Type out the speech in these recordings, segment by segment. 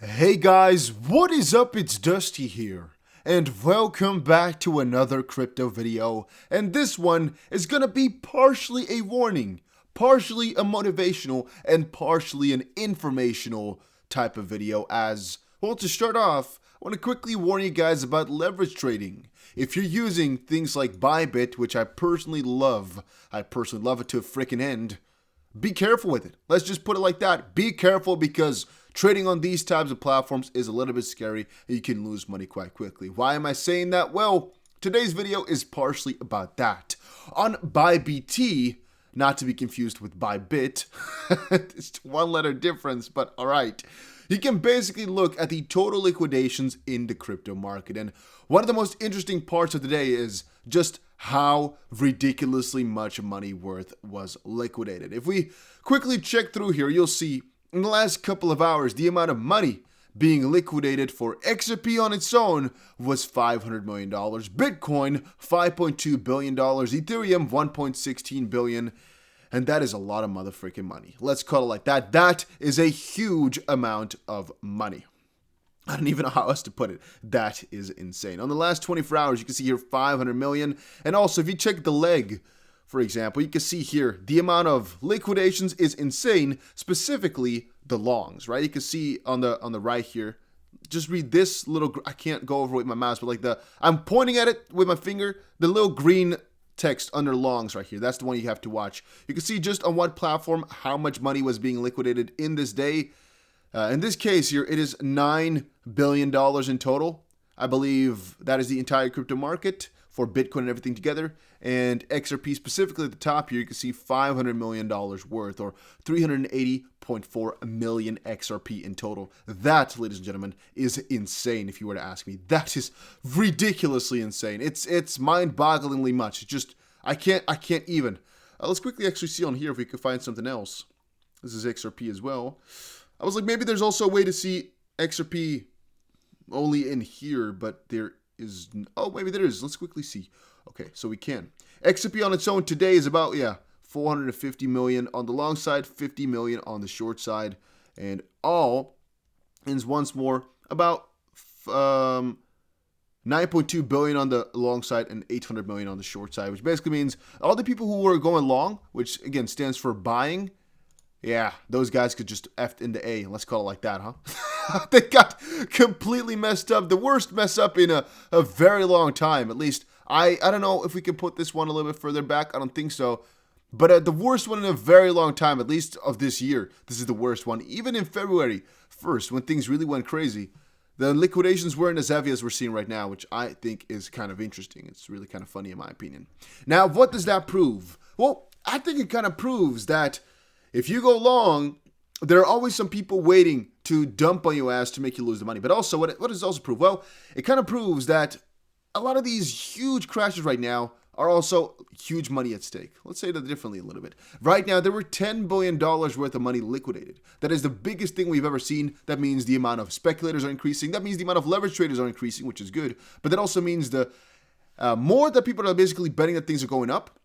Hey guys, what is up? It's Dusty here, and welcome back to another crypto video. And this one is gonna be partially a warning, partially a motivational, and partially an informational type of video. As well, to start off, I want to quickly warn you guys about leverage trading. If you're using things like Bybit, which I personally love it to a freaking end, be careful with it. Let's just put it like that. Be careful, because trading on these types of platforms is a little bit scary and you can lose money quite quickly. Why am I saying that? Well, today's video is partially about that. On ByBT, not to be confused with Bybit, it's one letter difference, but alright. You can basically look at the total liquidations in the crypto market. And one of the most interesting parts of today is just how ridiculously much money worth was liquidated. If we quickly check through here, you'll see in the last couple of hours, the amount of money being liquidated for XRP on its own was $500 million. Bitcoin, $5.2 billion. Ethereum, $1.16 billion. And that is a lot of motherfucking money. Let's call it like that. That is a huge amount of money. I don't even know how else to put it. That is insane. On the last 24 hours, you can see here 500 million. And also, if you check the leg, for example, you can see here the amount of liquidations is insane, specifically the longs, right? You can see on the right here. Just read this little, I can't go over it with my mouse, but like I'm pointing at it with my finger, the little green text under longs right here. That's the one you have to watch. You can see just on what platform how much money was being liquidated in this day. In this case here, it is $9 billion in total. I believe that is the entire crypto market for Bitcoin and everything together. And XRP specifically at the top here, you can see $500 million worth, or 380.4 million XRP in total. That, ladies and gentlemen, is insane if you were to ask me. That is ridiculously insane. It's mind-bogglingly much. It's just, I can't even. Let's quickly actually see on here if we can find something else. This is XRP as well. I was like, maybe there's also a way to see XRP only in here, but there is, oh, maybe there is. Let's quickly see. Okay, so we can. XRP on its own today is about, 450 million on the long side, 50 million on the short side, and all is once more about 9.2 billion on the long side and 800 million on the short side, which basically means all the people who were going long, which again stands for buying, yeah, those guys could just F into A. Let's call it like that, huh? They got completely messed up. The worst mess up in a very long time. At least, I don't know if we can put this one a little bit further back. I don't think so. But the worst one in a very long time, at least of this year. This is the worst one. Even in February 1st, when things really went crazy, the liquidations weren't as heavy as we're seeing right now, which I think is kind of interesting. It's really kind of funny in my opinion. Now, what does that prove? Well, I think it kind of proves that if you go long, there are always some people waiting to dump on your ass to make you lose the money. But also, what does it also prove? Well, it kind of proves that a lot of these huge crashes right now are also huge money at stake. Let's say that differently a little bit. Right now, there were $10 billion worth of money liquidated. That is the biggest thing we've ever seen. That means the amount of speculators are increasing. That means the amount of leverage traders are increasing, which is good. But that also means the more that people are basically betting that things are going up,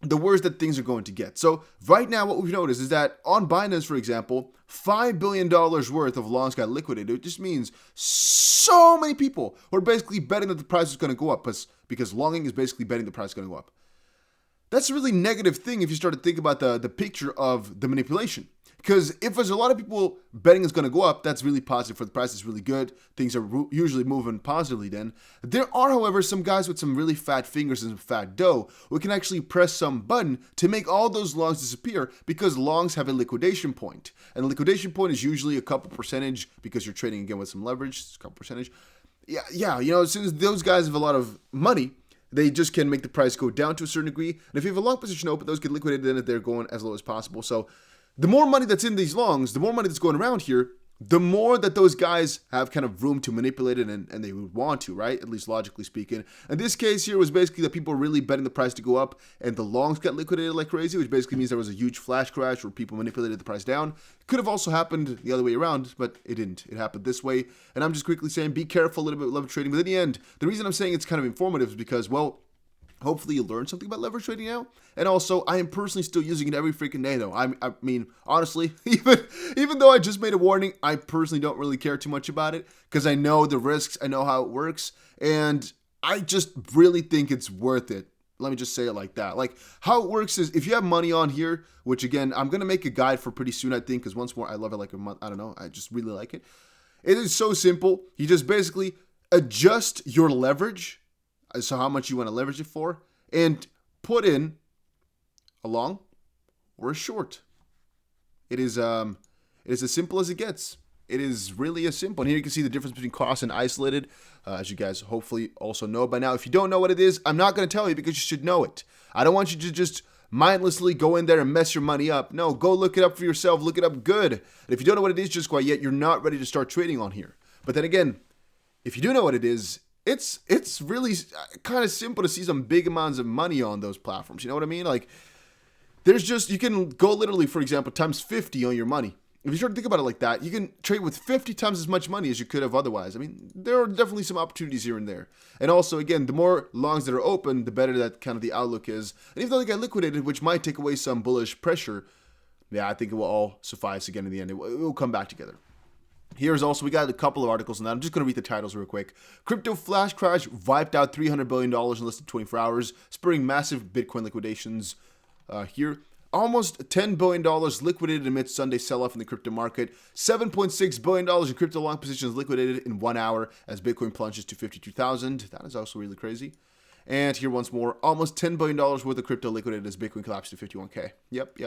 the worse that things are going to get. So right now, what we've noticed is that on Binance, for example, $5 billion worth of longs got liquidated. It just means so many people who are basically betting that the price is going to go up, because longing is basically betting the price is going to go up. That's a really negative thing if you start to think about the picture of the manipulation. Because if there's a lot of people betting it's going to go up, that's really positive for the price. It's really good. Things are usually moving positively then. There are, however, some guys with some really fat fingers and some fat dough who can actually press some button to make all those longs disappear, because longs have a liquidation point. And the liquidation point is usually a couple percentage, because you're trading again with some leverage. It's a couple percentage. Yeah, since those guys have a lot of money, they just can make the price go down to a certain degree. And if you have a long position open, those get liquidated then if they're going as low as possible. So the more money that's in these longs, the more money that's going around here, the more that those guys have kind of room to manipulate it, and they would want to, right? At least logically speaking. And this case here was basically that people were really betting the price to go up, and the longs got liquidated like crazy, which basically means there was a huge flash crash where people manipulated the price down. Could have also happened the other way around, but it didn't. It happened this way. And I'm just quickly saying, be careful a little bit with leverage trading. But in the end, the reason I'm saying it's kind of informative is because, well, Hopefully you learned something about leverage trading now. And also, I am personally still using it every freaking day, though. I mean, honestly, even though I just made a warning, I personally don't really care too much about it because I know the risks, I know how it works, and I just really think it's worth it. Let me just say it like that. Like, how it works is if you have money on here, which again, I'm going to make a guide for pretty soon, I think, because once more, I love it like a month. I don't know. I just really like it. It is so simple. You just basically adjust your leverage. So how much you want to leverage it for, and put in a long or a short. It is as simple as it gets. It is really as simple. And here you can see the difference between cross and isolated, as you guys hopefully also know by now. If you don't know what it is, I'm not going to tell you because you should know it. I don't want you to just mindlessly go in there and mess your money up. No, go look it up for yourself. Look it up good. And if you don't know what it is just quite yet, you're not ready to start trading on here. But then again, if you do know what it is, it's really kind of simple to see some big amounts of money on those platforms. You know what I mean? Like, you can go literally, for example, times 50 on your money. If you start to think about it like that, you can trade with 50 times as much money as you could have otherwise. I mean, there are definitely some opportunities here and there. And also, again, the more longs that are open, the better that kind of the outlook is. And even though they get liquidated, which might take away some bullish pressure, yeah, I think it will all suffice again in the end. It will come back together. Here's also, we got a couple of articles on that. I'm just going to read the titles real quick. Crypto flash crash wiped out $300 billion in less than 24 hours, spurring massive Bitcoin liquidations. Here, almost $10 billion liquidated amidst Sunday sell-off in the crypto market. $7.6 billion in crypto long positions liquidated in 1 hour as Bitcoin plunges to 52,000. That is also really crazy. And here once more, almost $10 billion worth of crypto liquidated as Bitcoin collapsed to 51K. Yep.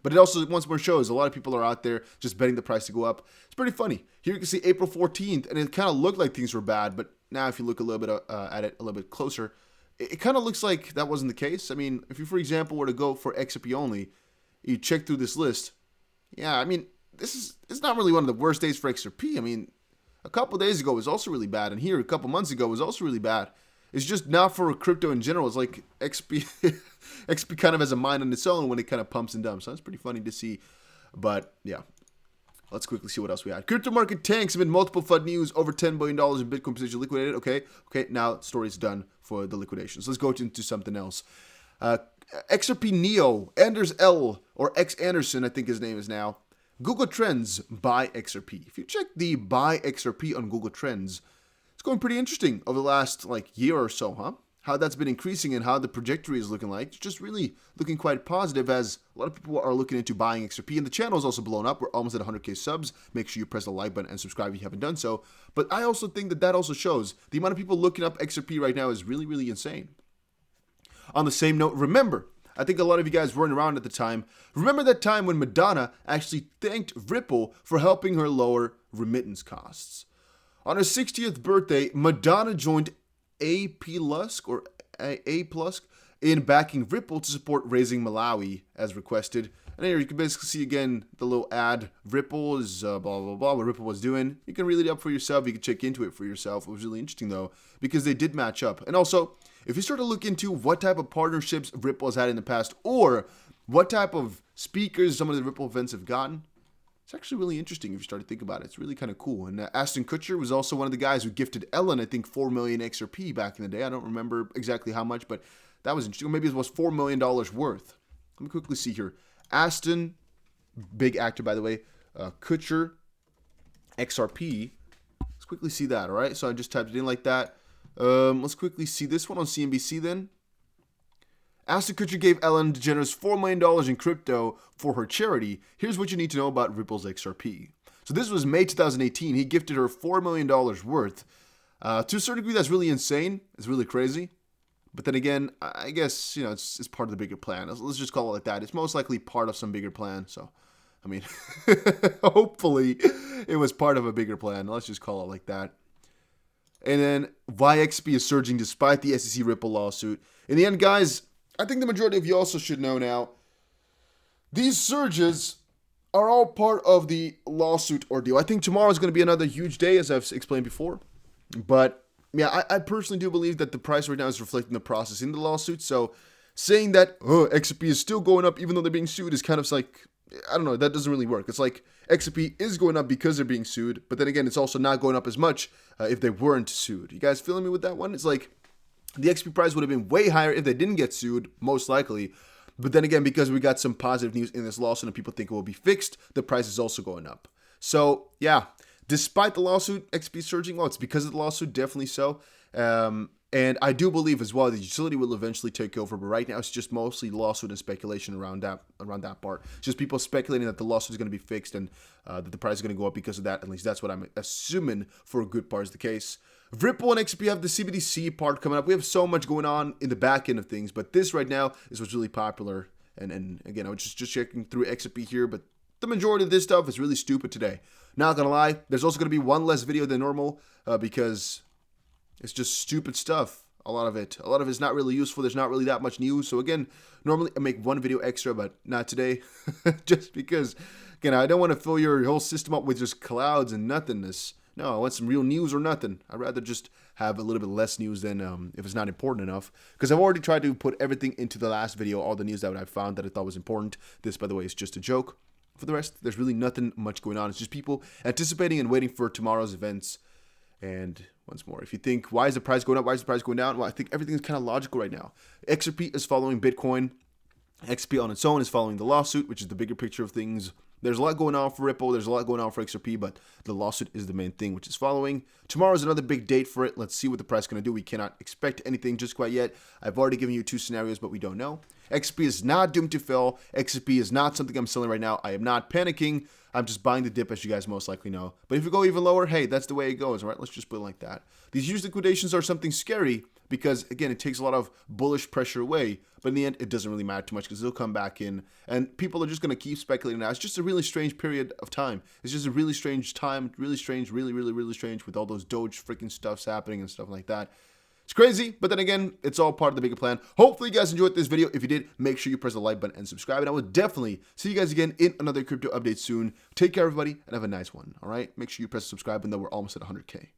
But it also once more shows a lot of people are out there just betting the price to go up. It's pretty funny. Here you can see April 14th, and it kind of looked like things were bad, but now if you look a little bit at it a little bit closer, it kind of looks like that wasn't the case. I mean, if you, for example, were to go for XRP only, you check through this list. Yeah, I mean, it's not really one of the worst days for XRP. I mean, a couple days ago was also really bad, and here a couple months ago was also really bad. It's just not for crypto in general. It's like XP kind of has a mind on its own when it kind of pumps and dumps. So it's pretty funny to see. But yeah, let's quickly see what else we had. Crypto market tanks amid multiple FUD news. Over $10 billion in Bitcoin position liquidated. Okay. Now story's done for the liquidations. Let's go into something else. XRP Neo, Anders L, or X Anderson, I think his name is now. Google Trends, buy XRP. If you check the buy XRP on Google Trends, going pretty interesting over the last year or so, huh? How that's been increasing and how the trajectory is looking like. It's just really looking quite positive as a lot of people are looking into buying XRP. And the channel is also blown up. We're almost at 100K subs. Make sure you press the like button and subscribe if you haven't done so. But I also think that also shows the amount of people looking up XRP right now is really, really insane. On the same note, remember, I think a lot of you guys weren't around at the time. Remember that time when Madonna actually thanked Ripple for helping her lower remittance costs. On her 60th birthday, Madonna joined A Plus in backing Ripple to support raising Malawi as requested. And here you can basically see again the little ad. Ripple is blah, blah, blah, what Ripple was doing. You can read it up for yourself. You can check into it for yourself. It was really interesting though, because they did match up. And also, if you start to look into what type of partnerships Ripple has had in the past, or what type of speakers some of the Ripple events have gotten, it's actually really interesting if you start to think about it. It's really kind of cool. And Ashton Kutcher was also one of the guys who gifted Ellen, I think, 4 million XRP back in the day. I don't remember exactly how much, but that was interesting. Or maybe it was $4 million worth. Let me quickly see here. Ashton, big actor, by the way. Kutcher, XRP. Let's quickly see that, all right? So I just typed it in like that. Let's quickly see this one on CNBC then. Ashton Kutcher gave Ellen DeGeneres $4 million in crypto for her charity. Here's what you need to know about Ripple's XRP. So this was May 2018. He gifted her $4 million worth. To a certain degree, that's really insane. It's really crazy. But then again, I guess, it's part of the bigger plan. Let's just call it like that. It's most likely part of some bigger plan. So, I mean, hopefully it was part of a bigger plan. Let's just call it like that. And then YXP is surging despite the SEC Ripple lawsuit. In the end, guys, I think the majority of you also should know now, these surges are all part of the lawsuit ordeal. I think tomorrow is going to be another huge day, as I've explained before. But yeah, I personally do believe that the price right now is reflecting the process in the lawsuit. So saying that XRP is still going up even though they're being sued is kind of like, I don't know, that doesn't really work. It's like XRP is going up because they're being sued. But then again, it's also not going up as much if they weren't sued. You guys feeling me with that one? It's like, The XP price would have been way higher if they didn't get sued, most likely. But then again, because we got some positive news in this lawsuit and people think it will be fixed, the price is also going up. So yeah, despite the lawsuit, XP surging. Well, it's because of the lawsuit, definitely so. And I do believe as well the utility will eventually take over, but right now it's just mostly lawsuit and speculation around that part. Just people speculating that the lawsuit is going to be fixed and that the price is going to go up because of that. At least that's what I'm assuming for a good part is the case. Ripple and XP have the CBDC part coming up. We have so much going on in the back end of things, but this right now is what's really popular. And again, I was just checking through XP here, but the majority of this stuff is really stupid today. Not gonna lie, there's also gonna be one less video than normal because it's just stupid stuff. A lot of it is not really useful. There's not really that much news. So again, normally I make one video extra, but not today, just because again I don't want to fill your whole system up with just clouds and nothingness. No, I want some real news or nothing. I'd rather just have a little bit less news than if it's not important enough. Because I've already tried to put everything into the last video, all the news that I found that I thought was important. This, by the way, is just a joke. For the rest, there's really nothing much going on. It's just people anticipating and waiting for tomorrow's events. And once more, if you think, why is the price going up? Why is the price going down? Well, I think everything is kind of logical right now. XRP is following Bitcoin. XP on its own is following the lawsuit, which is the bigger picture of things. There's a lot going on for Ripple. There's a lot going on for XRP, but the lawsuit is the main thing, which is following. Tomorrow is another big date for it. Let's see what the price is going to do. We cannot expect anything just quite yet. I've already given you 2 scenarios, but we don't know. XP is not doomed to fail. XRP is not something I'm selling right now. I am not panicking. I'm just buying the dip, as you guys most likely know. But if you go even lower, hey, that's the way it goes, all right? Let's just put it like that. These huge liquidations are something scary because, again, it takes a lot of bullish pressure away. But in the end, it doesn't really matter too much because they'll come back in. And people are just going to keep speculating now. It's just a really strange period of time. It's just a really strange time. Really strange, really strange with all those Doge freaking stuffs happening and stuff like that. It's crazy, but then again, it's all part of the bigger plan. Hopefully you guys enjoyed this video. If you did, make sure you press the like button and subscribe. And I will definitely see you guys again in another crypto update soon. Take care, everybody, and have a nice one. All right? Make sure you press subscribe, and though we're almost at 100K.